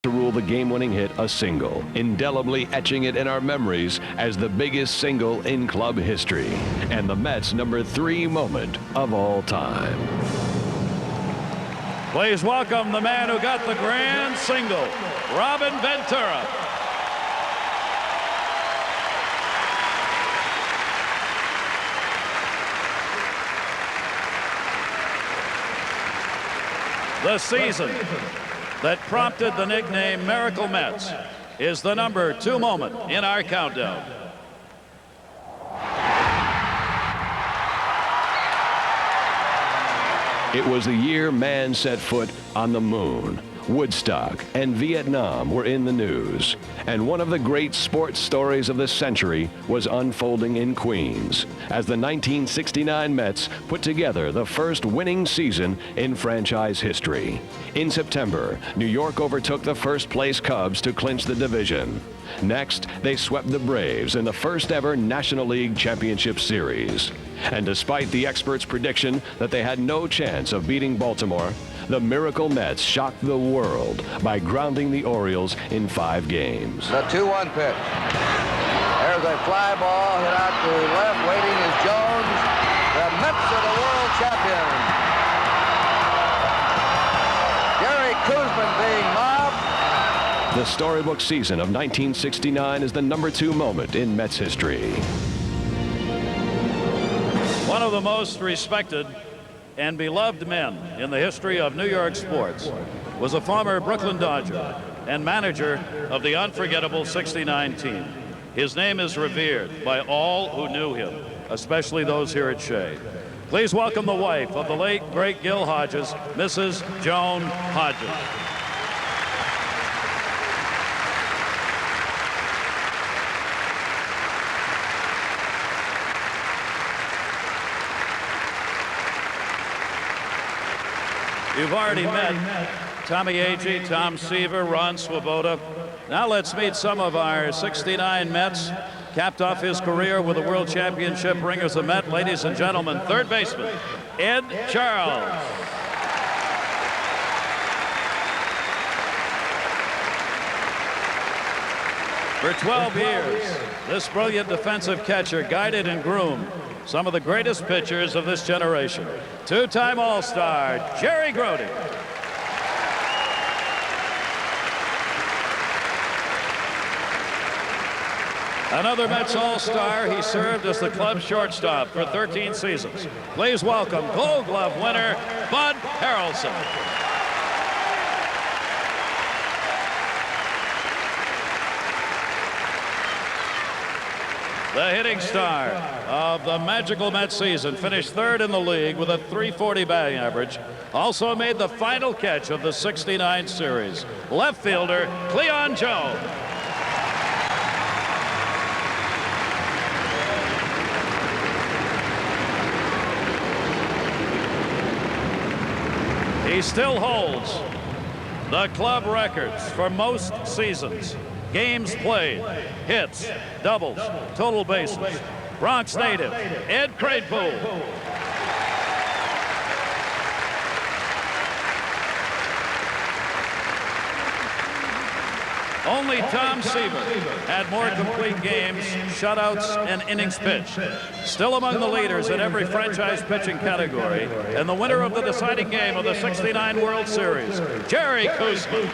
to rule the game-winning hit a single, indelibly etching it in our memories as the biggest single in club history and the Mets' #3 moment of all time. Please welcome the man who got the grand single, Robin Ventura. The season that prompted the nickname Miracle Mets is the #2 moment in our countdown. It was the year man set foot on the moon. Woodstock and Vietnam were in the news, and one of the great sports stories of the century was unfolding in Queens as the 1969 Mets put together the first winning season in franchise history. In September, New York overtook the first-place Cubs to clinch the division. Next, they swept the Braves in the first-ever National League Championship Series. And despite the experts' prediction that they had no chance of beating Baltimore, the Miracle Mets shocked the world by grounding the Orioles in 5 games. The 2-1 pitch. There's a fly ball hit out to left. Waiting is Jones. The Mets are the world champions. Gary Koosman being mobbed. The storybook season of 1969 is the #2 moment in Mets history. One of the most respected and beloved men in the history of New York sports was a former Brooklyn Dodger and manager of the unforgettable '69 team. His name is revered by all who knew him, especially those here at Shea. Please welcome the wife of the late, great Gil Hodges, Mrs. Joan Hodges. You've already met Tommy Agee, Tom Seaver, Ron Swoboda. Now let's meet some of our '69 Mets. Capped off his career with a World Championship ring as a Met. Ladies and gentlemen, third baseman, Ed Charles. For 12 years, this brilliant defensive catcher guided and groomed some of the greatest pitchers of this generation. Two-time All-Star, Jerry Grody. Another Mets All-Star, he served as the club's shortstop for 13 seasons. Please welcome Gold Glove winner, Bud Harrelson. The hitting star of the magical Mets season finished 3rd in the league with a .340 batting average. Also made the final catch of the '69 series. Left fielder, Cleon Jones. He still holds the club records for most seasons. Games played, hits, doubles, total bases. Bronx native, Ed Kranepool. Only Tom Seaver had more complete games, shutouts, and innings pitched. Still among the leaders in every franchise pitching category, and the winner of the deciding game of the '69 World Series, Jerry Koosman.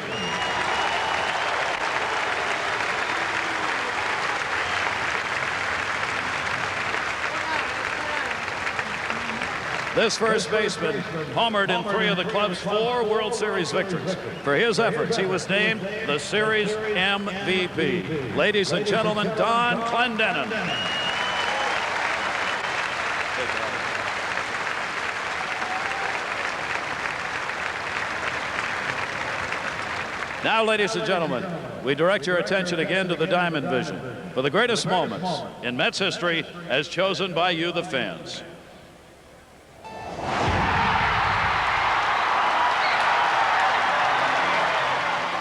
This first baseman homered in 3 of the club's 4 World Series victories. For his efforts, he was named the Series MVP. Ladies and gentlemen, Don Clendenin. Now, ladies and gentlemen, we direct your attention again to the Diamond Vision for the greatest moments in Mets history as chosen by you, the fans.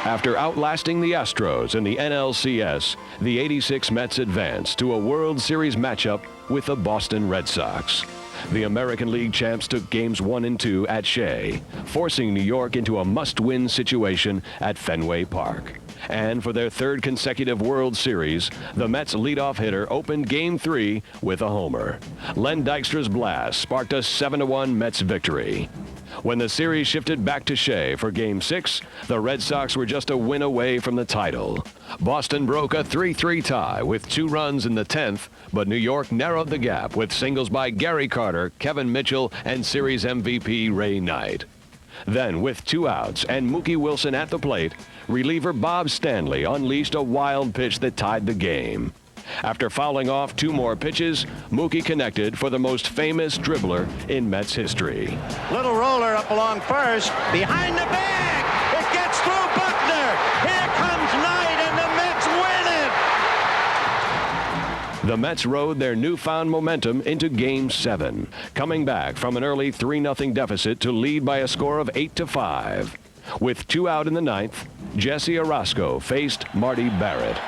After outlasting the Astros in the NLCS, the '86 Mets advanced to a World Series matchup with the Boston Red Sox. The American League champs took games 1 and 2 at Shea, forcing New York into a must-win situation at Fenway Park. And for their third consecutive World Series, the Mets leadoff hitter opened Game 3 with a homer. Len Dykstra's blast sparked a 7-1 Mets victory. When the series shifted back to Shea for Game 6, the Red Sox were just a win away from the title. Boston broke a 3-3 tie with 2 runs in the 10th, but New York narrowed the gap with singles by Gary Carter, Kevin Mitchell, and series MVP Ray Knight. Then, with 2 outs and Mookie Wilson at the plate, reliever Bob Stanley unleashed a wild pitch that tied the game. After fouling off 2 more pitches, Mookie connected for the most famous dribbler in Mets history. Little roller up along first, behind the bag. It gets through Buckner. Here comes Knight, and the Mets win it. The Mets rode their newfound momentum into Game 7, coming back from an early 3-0 deficit to lead by a score of 8-5. With 2 out in the 9th, Jesse Orosco faced Marty Barrett.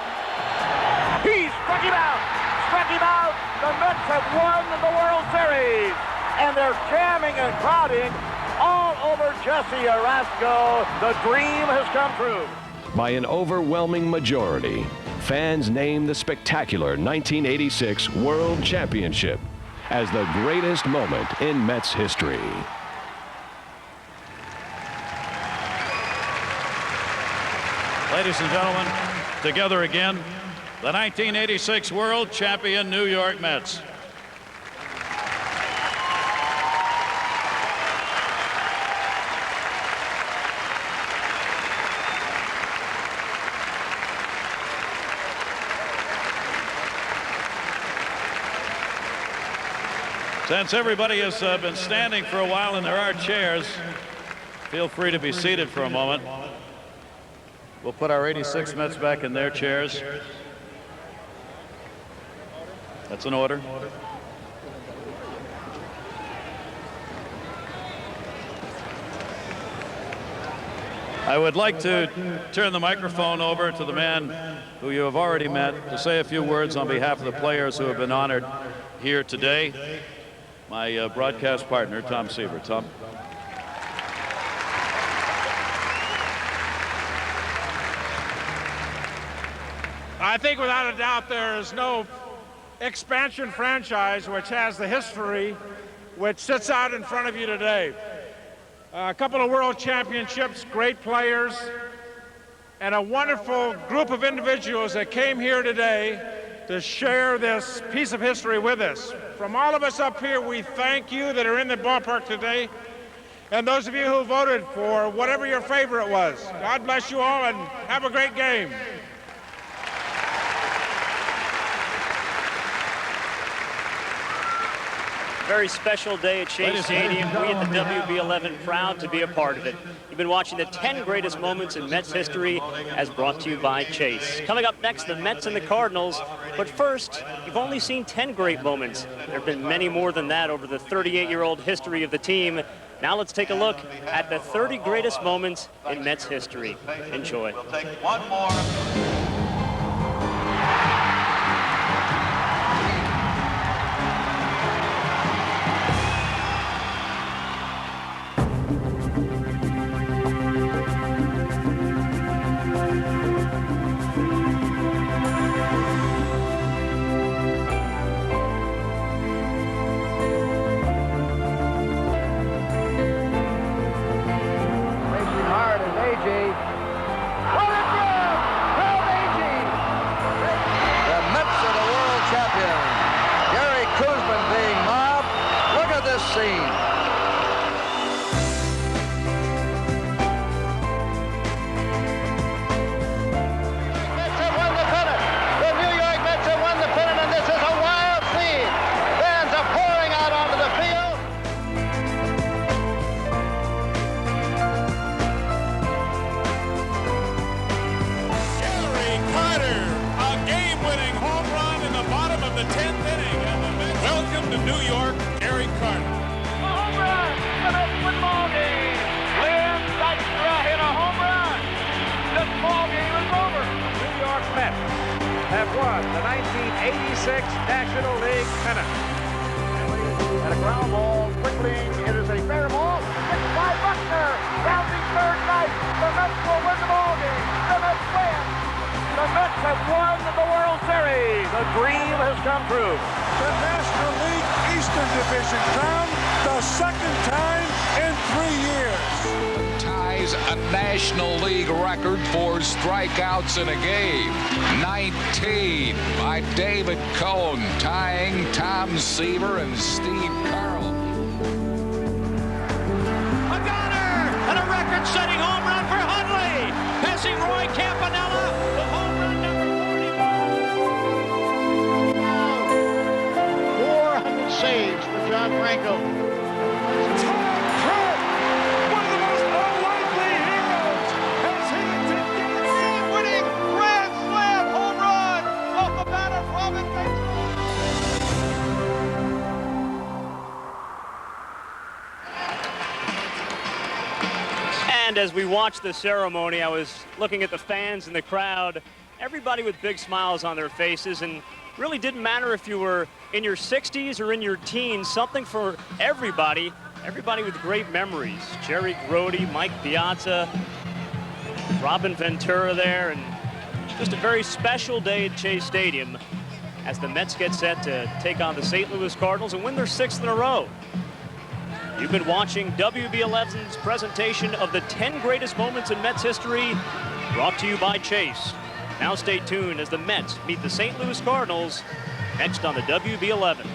He struck him out! Struck him out! The Mets have won the World Series! And they're jamming and crowding all over Jesse Orosco. The dream has come true. By an overwhelming majority, fans named the spectacular 1986 World Championship as the greatest moment in Mets history. Ladies and gentlemen, together again, the 1986 World Champion New York Mets. Since everybody has been standing for a while and there are chairs, feel free to be seated for a moment. We'll put our 86 Mets back in their chairs. That's an order. I would like to turn the microphone over to the man who you have already met to say a few words on behalf of the players who have been honored here today. My broadcast partner, Tom Seaver. Tom. I think without a doubt there is no expansion franchise which has the history which sits out in front of you today. A couple of world championships, great players, and a wonderful group of individuals that came here today to share this piece of history with us. From all of us up here, we thank you that are in the ballpark today, and those of you who voted for whatever your favorite was. God bless you all, and have a great game. Very special day at Shea Stadium. We at the WB11 proud to be a part of it. You've been watching the 10 greatest moments in Mets history as brought to you by Chase. Coming up next, the Mets and the Cardinals. But first, you've only seen 10 great moments. There have been many more than that over the 38-year-old history of the team. Now let's take a look at the 30 greatest moments in Mets history. Enjoy. We'll take one more. Have won the 1986 National League pennant. And a ground ball quickly. It is a fair ball. Hit by Buckner. Rounding third night. The Mets will win the ball game. The Mets win. The Mets have won the World Series. The dream has come true. The National League Eastern Division crown, the second time in 3 years. Ties a National League record for strikeouts in a game. 19 by David Cohn, tying Tom Seaver and Steve Carroll. A gunner and a record-setting home run for Hundley. Passing Roy Campanella. The home run number 41. 400 saves for John Franco. And as we watched the ceremony, I was looking at the fans in the crowd, everybody with big smiles on their faces, and really didn't matter if you were in your 60s or in your teens, something for everybody with great memories. Jerry Grody, Mike Piazza, Robin Ventura there, and just a very special day at Shea Stadium as the Mets get set to take on the St. Louis Cardinals and win their 6th in a row. You've been watching WB11's presentation of the 10 greatest moments in Mets history, brought to you by Chase. Now stay tuned as the Mets meet the St. Louis Cardinals next on the WB11.